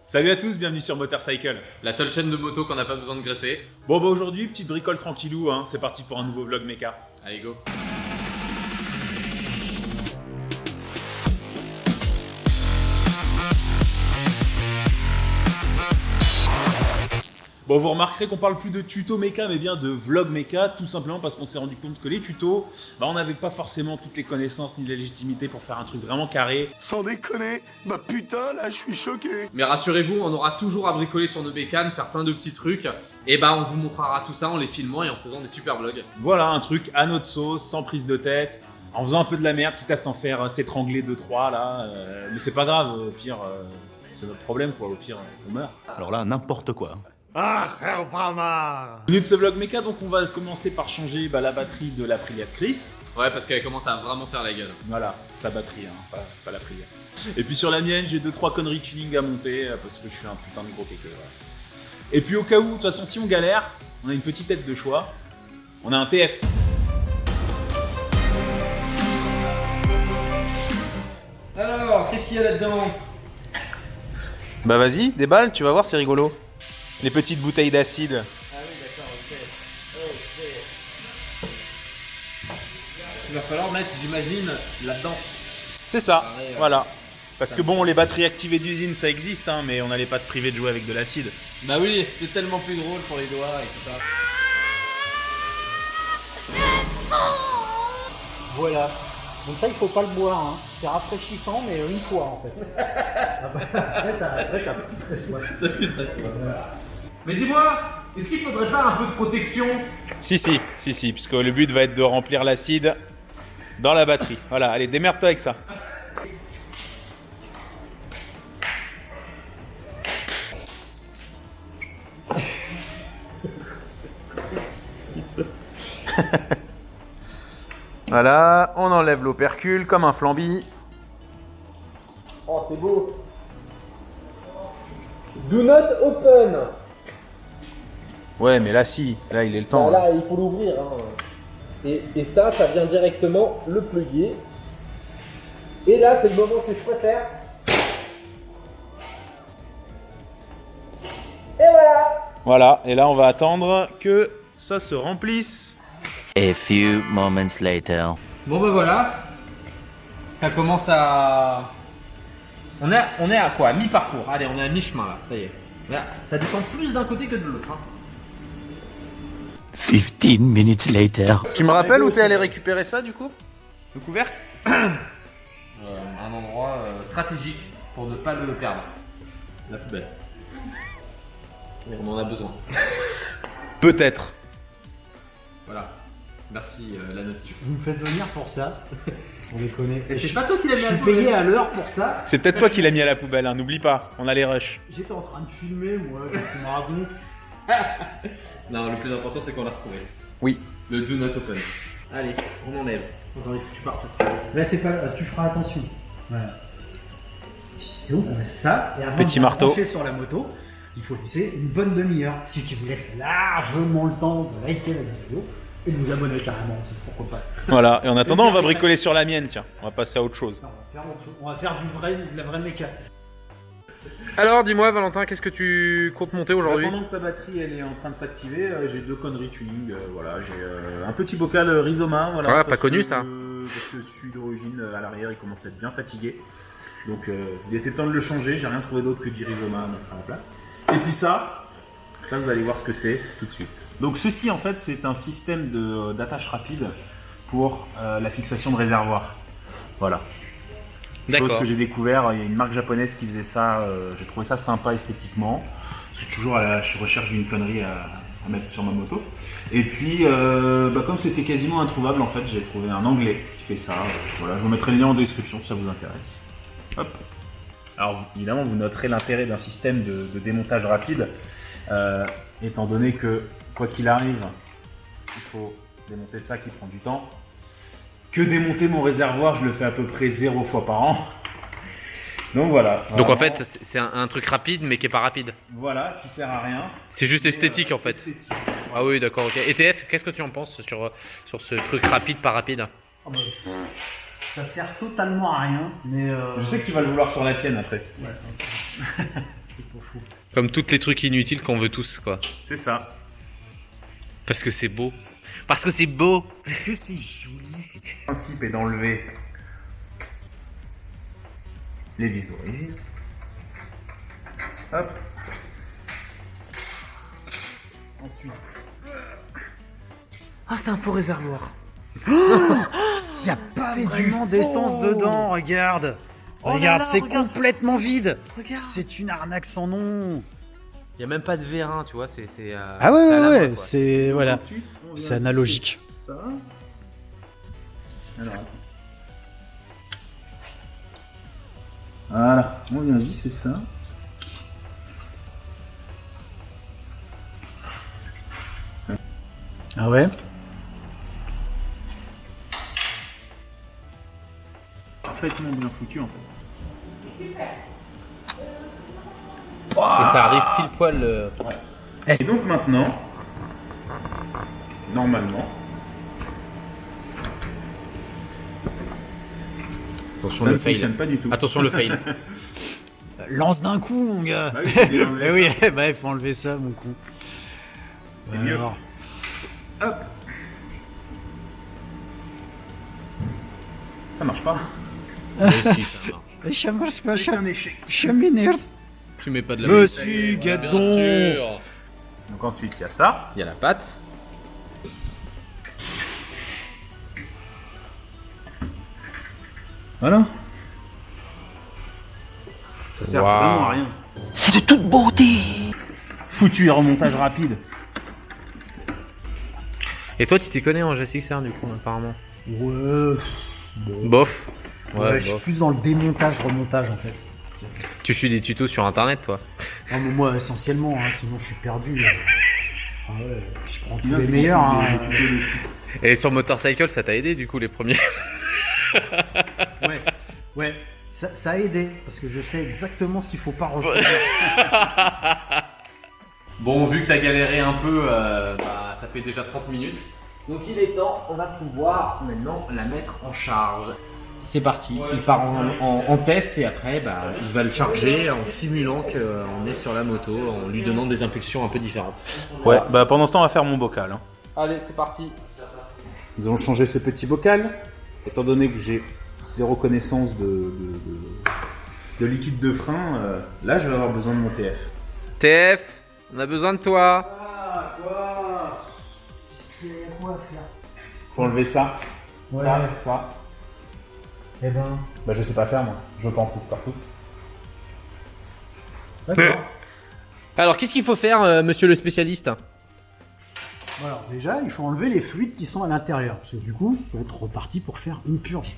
Salut à tous, bienvenue sur Motorcycle. La seule chaîne de moto qu'on n'a pas besoin de graisser. Bon bah aujourd'hui, petite bricole tranquillou, hein. C'est parti pour un nouveau vlog méca. Allez go. Bon, vous remarquerez qu'on parle plus de tuto méca, mais bien de vlog méca, tout simplement parce qu'on s'est rendu compte que les tutos, bah on n'avait pas forcément toutes les connaissances ni la légitimité pour faire un truc vraiment carré. Sans déconner, bah putain, là je suis choqué. Mais rassurez-vous, on aura toujours à bricoler sur nos bécanes, faire plein de petits trucs. Et bah on vous montrera tout ça en les filmant et en faisant des super vlogs. Voilà, un truc à notre sauce, sans prise de tête, en faisant un peu de la merde, quitte à s'en faire s'étrangler 2-3 là. Mais c'est pas grave, au pire, c'est notre problème quoi, au pire, on meurt. Alors là, n'importe quoi. Ah, Herbramar. Bienvenue de ce vlog méca, donc on va commencer par changer la batterie de l'Aprilia de Chris. Ouais, parce qu'elle commence à vraiment faire la gueule. Voilà, sa batterie, hein, pas l'Aprilia. Et puis sur la mienne, j'ai 2-3 conneries tuning à monter, parce que je suis un putain de gros kéké. Voilà. Et puis au cas où, de toute façon, si on galère, on a une petite aide de choix. On a un TF. Alors, qu'est-ce qu'il y a là-dedans? Bah vas-y, déballe, tu vas voir, c'est rigolo. Les petites bouteilles d'acide. Ah oui, d'accord, ok. Il va falloir mettre, j'imagine, là-dedans. C'est ça, Pareil, voilà. Parce que bon, les batteries activées d'usine, ça existe, hein, mais on n'allait pas se priver de jouer avec de l'acide. Bah oui, c'est tellement plus drôle pour les doigts et tout ça. Voilà. Donc ça, il faut pas le boire. Hein. C'est rafraîchissant, mais une fois en fait. Après, t'as plus très soif. Mais dis-moi, est-ce qu'il faudrait faire un peu de protection? Si, puisque le but va être de remplir l'acide dans la batterie. Voilà, allez, démerde-toi avec ça. Voilà, on enlève l'opercule comme un flambi. Oh, c'est beau. Do not open. Ouais, mais là si, là il est le temps. Là, il faut l'ouvrir. Hein. Et ça vient directement le plugger. Et là, c'est le moment que je préfère. Et voilà. Voilà, et là on va attendre que ça se remplisse. A few moments later. Bon bah voilà, ça commence à... On est à quoi? À mi-parcours, allez on est à mi-chemin là, ça y est. Là, ça descend plus d'un côté que de l'autre. Hein. 15 minutes later. Tu me rappelles où t'es allé récupérer ça du coup? Le couvercle? Un endroit stratégique pour ne pas le perdre. La poubelle. On en a besoin. Peut-être. Voilà, merci la notice. Vous me faites venir pour ça. On les connaît. Et c'est pas toi qui l'as mis Je à la suis payé poubelle. à l'heure pour ça. C'est peut-être toi qui l'as mis à la poubelle, hein. N'oublie pas, on a les rushs. J'étais en train de filmer, moi. Tu me racontes. Non, le plus important c'est qu'on l'a retrouvé. Oui. Le do not open. Allez, on enlève. J'en ai foutu partout. Là, c'est pas. Tu feras attention. Voilà. Et donc, on laisse ça. Et avant Petit de marteau. brancher sur la moto, il faut laisser une bonne demi-heure. Ce qui vous laisse largement le temps de liker la vidéo et de vous abonner carrément aussi. Pourquoi pas. Voilà, et en attendant, on va bricoler sur la mienne, tiens. On va passer à autre chose. Non, on va faire autre chose. On va faire de la vraie méca. Alors, dis-moi, Valentin, qu'est-ce que tu comptes monter aujourd'hui? Pendant que ta batterie elle est en train de s'activer, j'ai 2 conneries tuning. Voilà, j'ai un petit bocal Rizoma. Voilà, Ah, pas parce connu, que- ça. Parce que celui d'origine à l'arrière il commence à être bien fatigué. Donc il était temps de le changer, j'ai rien trouvé d'autre que du Rizoma à mettre à la place. Et puis ça vous allez voir ce que c'est tout de suite. Donc ceci en fait c'est un système d'attache rapide pour la fixation de réservoir. Voilà. Chose D'accord. que j'ai découvert, il y a une marque japonaise qui faisait ça, j'ai trouvé ça sympa esthétiquement. Je suis toujours à la recherche d'une connerie à mettre sur ma moto. Et puis, comme c'était quasiment introuvable, en fait, j'ai trouvé un anglais qui fait ça. Voilà, je vous mettrai le lien en description si ça vous intéresse. Hop. Alors, évidemment, vous noterez l'intérêt d'un système de démontage rapide, étant donné que, quoi qu'il arrive, il faut démonter ça qui prend du temps. Que démonter mon réservoir, je le fais à peu près 0 fois par an. Donc voilà. Donc en Vraiment, fait, c'est un truc rapide mais qui est pas rapide. voilà, qui sert à rien. C'est juste esthétique en fait. Esthétique. Ah oui, d'accord, ok. ETF, qu'est-ce que tu en penses sur ce truc rapide, pas rapide? Oh bah, ça sert totalement à rien, mais Je sais que tu vas le vouloir sur la tienne après. ouais, il faut Comme tous les trucs inutiles qu'on veut tous, quoi. C'est ça. Parce que c'est beau. Parce que c'est beau. Est-ce que c'est joli? Le principe est d'enlever les vis d'origine. Hop. Ensuite. Ah, c'est un faux réservoir. Il n'y a pas vraiment d'essence dedans, regarde. Regarde, c'est complètement vide. Regarde. C'est une arnaque sans nom. Il y a même pas de vérin, tu vois, c'est Ah ouais, c'est à la ouais, main, ouais, quoi. c'est voilà, Ensuite, on va c'est analogique. Ça. Alors. Voilà, on vient visser ça. Ah ouais. Parfaitement bien foutu en fait. Et ça arrive pile poil. Et donc maintenant, normalement, Attention ça le ne fail. fonctionne pas du tout. Attention le fail. Lance d'un coup, mon gars. Bah oui, faut bien enlever Eh oui, ça. bah il faut enlever ça, mon con. C'est mieux. Alors, Hop. Ça marche pas. Mais si, ça marche. ich habe C'est un échec. je m'énerve. Tu mets pas de la Monsieur musique. Bien Gadon. sûr. Donc ensuite il y a ça. Il y a la pâte. Voilà. Ça sert Waouh. vraiment à rien. C'est de toute beauté. Foutu et remontage rapide. Et toi, tu t'y connais en GSXR du coup, apparemment. Ouais, Bof. Ouais, ouais, je suis bof. plus dans le démontage, remontage en fait. Tu suis des tutos sur internet, toi. Non, mais moi essentiellement, hein, sinon je suis perdu. Ah ouais, je prends tous Bien, les c'est meilleurs. pour Hein. Et sur Motorcycle, ça t'a aidé du coup les premiers. Ouais, ouais. Ça a aidé parce que je sais exactement ce qu'il faut pas refaire. Bon, vu que t'as galéré un peu, bah, ça fait déjà 30 minutes. Donc il est temps, on va pouvoir maintenant la mettre en charge. C'est parti, il part en test et après bah, il va le charger en simulant qu'on est sur la moto, en lui donnant des impulsions un peu différentes. Ouais, bah pendant ce temps on va faire mon bocal. Hein. Allez, c'est parti. Nous allons changer ce petit bocal. Étant donné que j'ai zéro connaissance de liquide de frein, là je vais avoir besoin de mon TF. TF, on a besoin de toi. Ah, quoi? Qu'est-ce qu'il y a quoi à faire? Faut enlever ça. Ouais. Ça. Eh ben. Bah je sais pas faire moi. Je veux pas en foutre partout. D'accord. Alors, qu'est-ce qu'il faut faire, monsieur le spécialiste? Alors déjà, il faut enlever les fluides qui sont à l'intérieur. Parce que du coup, il faut être reparti pour faire une purge.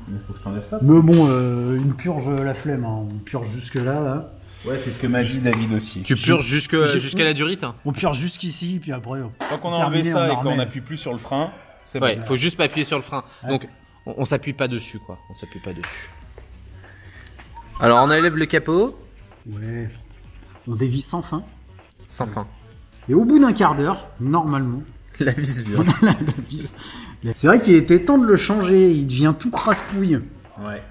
Il faut que je t'enlève ça. Mais bon, une purge la flemme, hein. On purge jusque là. Ouais, c'est ce que m'a dit David aussi. Tu purges j'ai- jusqu'à la durite? On purge jusqu'ici, puis après. Tant qu'on a enlevé terminé, ça on et qu'on remet. n'appuie plus sur le frein, c'est Ouais, bon. il faut juste pas appuyer sur le frein. Ouais. Donc, on s'appuie pas dessus, quoi. On s'appuie pas dessus. Alors, on enlève le capot. Ouais. On dévisse sans fin. Sans fin. Et au bout d'un quart d'heure, normalement, La vis vient. on a la vis. C'est vrai qu'il était temps de le changer. Il devient tout crasse-pouille. Ouais.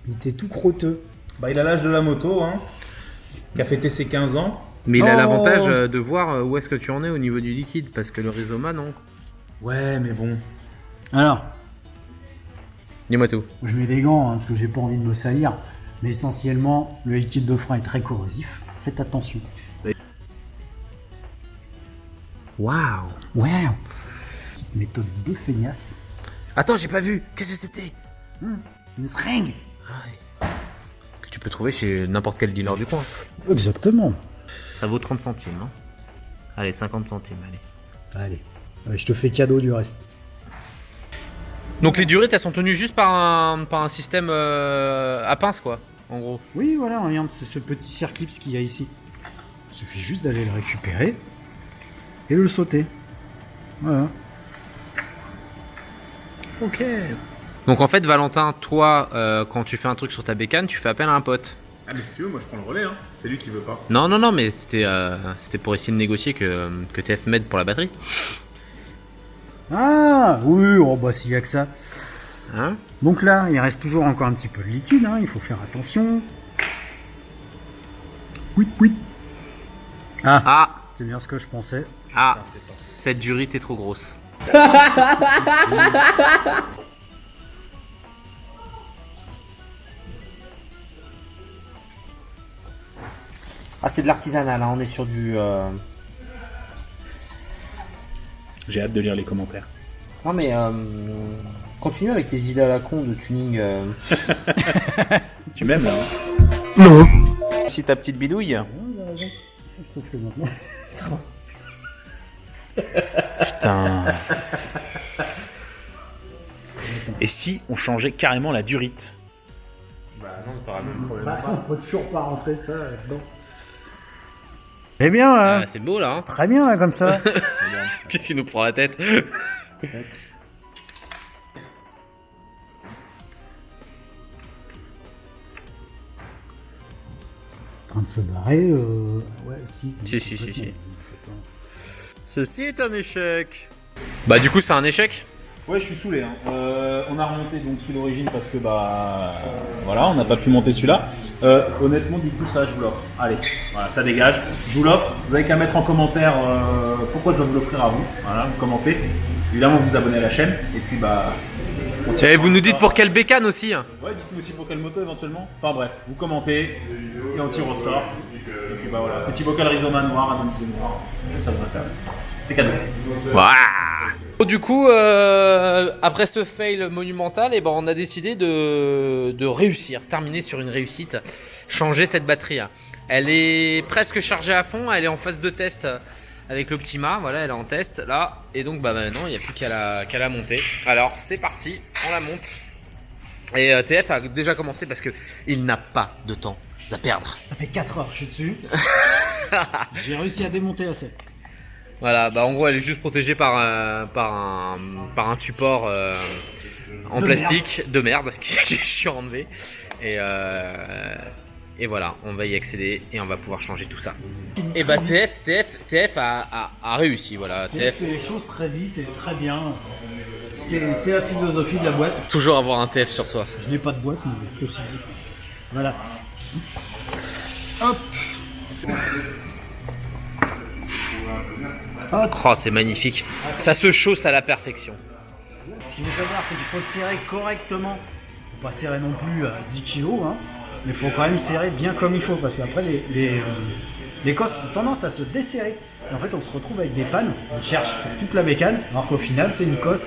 Il était tout crotteux. Bah il a l'âge de la moto, hein. Qui a fêté ses 15 ans. Mais il a Oh. l'avantage de voir où est-ce que tu en es au niveau du liquide, parce que le Rizoma, non. Ouais, mais bon. Alors, Dis-moi tout. je mets des gants hein, parce que j'ai pas envie de me salir. Mais essentiellement, le liquide de frein est très corrosif. Faites attention. Waouh. Ouais. Petite méthode de feignasse. Attends, j'ai pas vu. Qu'est-ce que c'était? Une seringue. Que tu peux trouver chez n'importe quel dealer du coin. Exactement. Ça vaut 30 centimes, hein. Allez, 50 centimes, allez. Allez. Ouais, je te fais cadeau du reste. Donc les durites, elles sont tenues juste par un système à pince, quoi, en gros. Oui, voilà, regarde, c'est ce petit circlip qu'il y a ici. Il suffit juste d'aller le récupérer et de le sauter. Voilà. Ok. Donc en fait, Valentin, toi, quand tu fais un truc sur ta bécane, tu fais appel à un pote. Ah mais si tu veux, moi je prends le relais, hein. C'est lui qui veut pas. Non, non, non, mais c'était pour essayer de négocier que TF m'aide pour la batterie. Ah, oui, oh bah s'il y a que ça. Hein? Donc là, il reste toujours encore un petit peu de liquide, hein, il faut faire attention. Oui, oui. Ah, C'est bien ce que je pensais. ah, cette durite est trop grosse. Ah, c'est de l'artisanal, hein. On est sur du... J'ai hâte de lire les commentaires. Non mais continue avec tes idées à la con de tuning. Tu m'aimes là Non. Si ta petite bidouille. Sauf que maintenant. Putain. Et si on changeait carrément la durite? Bah non, t'auras le même problème. Bah, on peut toujours pas rentrer ça là-dedans. Eh bien, Ah, c'est beau là, hein. très bien là, comme ça. Qu'est-ce qui nous prend la tête? En train de se barrer, ouais, si. Si. Ceci est un échec. Bah du coup c'est un échec. Ouais, je suis saoulé. Hein. On a remonté donc sous l'origine parce que voilà, on n'a pas pu monter celui-là. Honnêtement, du coup, ça, je vous l'offre. Allez, voilà, ça dégage. Je vous l'offre. Vous avez qu'à mettre en commentaire pourquoi je dois vous l'offrir à vous. Voilà, vous commentez. Évidemment, vous vous abonnez à la chaîne. Et puis, Et vous nous dites pour quelle bécane aussi. Hein. Ouais, dites-nous aussi pour quelle moto éventuellement. Enfin bref, vous commentez et on tire au sort. Et puis voilà, petit bocal Rizoma noir, atomisé noir. Ça vous intéresse. C'est cadeau. Du coup, après ce fail monumental, eh ben, on a décidé de réussir, terminer sur une réussite, changer cette batterie. Elle est presque chargée à fond, elle est en phase de test avec l'Optima, voilà, elle est en test là, et donc bah maintenant il n'y a plus qu'à la monter. Alors c'est parti, on la monte. Et TF a déjà commencé parce que il n'a pas de temps à perdre. Ça fait 4 heures que je suis dessus. J'ai réussi à démonter assez. Voilà, bah en gros elle est juste protégée par un support en plastique de merde que je suis enlevé. Et voilà, on va y accéder et on va pouvoir changer tout ça. Et bah TF a réussi, voilà. TF fait les choses très vite et très bien. C'est la philosophie de la boîte. Toujours avoir un TF sur soi. Je n'ai pas de boîte, mais ceci dit. Voilà. Hop. Oh, c'est magnifique. Ça se chausse à la perfection. Ce qu'il faut savoir, c'est qu'il faut serrer correctement. Il ne faut pas serrer non plus à 10 kg, hein, mais il faut quand même serrer bien comme il faut, parce qu'après les cosses ont tendance à se desserrer. Et en fait, on se retrouve avec des pannes, on cherche sur toute la bécane, alors qu'au final, c'est une cosse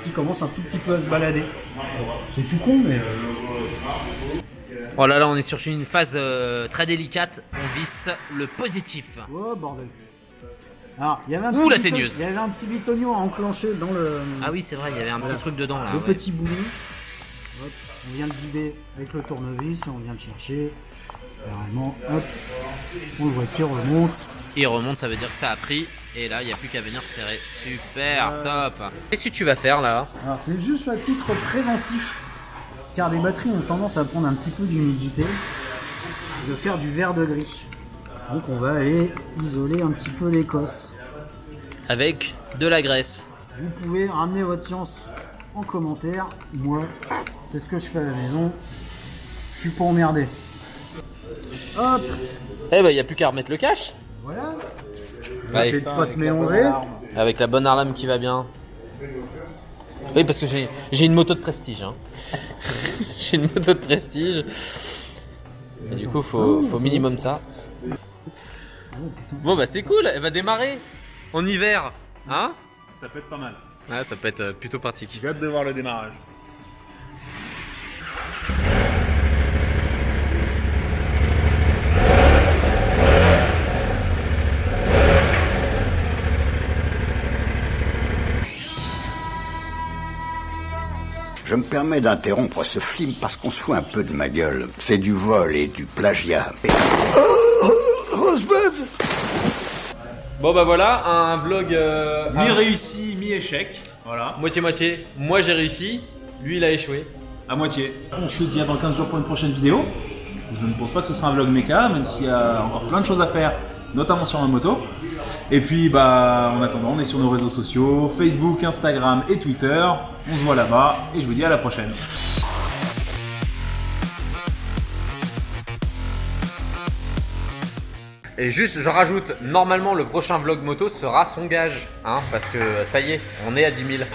qui commence un tout petit peu à se balader. C'est tout con, mais... Oh là là, on est sur une phase très délicate. On visse le positif. Oh, bordel. Alors, il y avait un Ouh, la petit teigneuse. Il y avait un petit bitonio à enclencher dans le... Ah oui, c'est vrai, il y avait un petit truc dedans là. Le Ouais. petit boulot. Hop, on vient le vider avec le tournevis, on vient le chercher. Carrément, hop, on le voit qui remonte. Il remonte, ça veut dire que ça a pris. Et là, il n'y a plus qu'à venir serrer. Super, top. Qu'est-ce que tu vas faire là? Alors c'est juste à titre préventif, car les batteries ont tendance à prendre un petit peu d'humidité, de faire du verre de gris. Donc on va aller isoler un petit peu l'écosse. Avec de la graisse. Vous pouvez ramener votre science en commentaire. Moi, c'est ce que je fais à la maison. Je suis pas emmerdé. Hop, Eh ben, il n'y a plus qu'à remettre le cache. voilà. Ouais. Essayez de pas se mélanger. Avec la bonne arlame qui va bien. Oui, parce que j'ai une moto de prestige. Hein. J'ai une moto de prestige. Et du coup, faut minimum ça. Bon, bah c'est cool, elle va démarrer en hiver. Hein? Ça peut être pas mal. Ouais, ça peut être plutôt pratique. J'ai hâte de voir le démarrage. Je me permets d'interrompre ce film parce qu'on se fout un peu de ma gueule. C'est du vol et du plagiat. Rosebud! Bon bah voilà, un vlog Mi-réussi, mi-échec. Voilà, moitié-moitié. Moi j'ai réussi, lui il a échoué. à moitié. On se dit à dans 15 jours pour une prochaine vidéo. Je ne pense pas que ce sera un vlog méca, même s'il y a encore plein de choses à faire, notamment sur ma moto. Et puis bah en attendant, on est sur nos réseaux sociaux, Facebook, Instagram et Twitter. On se voit là-bas et je vous dis à la prochaine. Et juste, je rajoute, normalement le prochain vlog moto sera son gage, hein, parce que ça y est, on est à 10 000.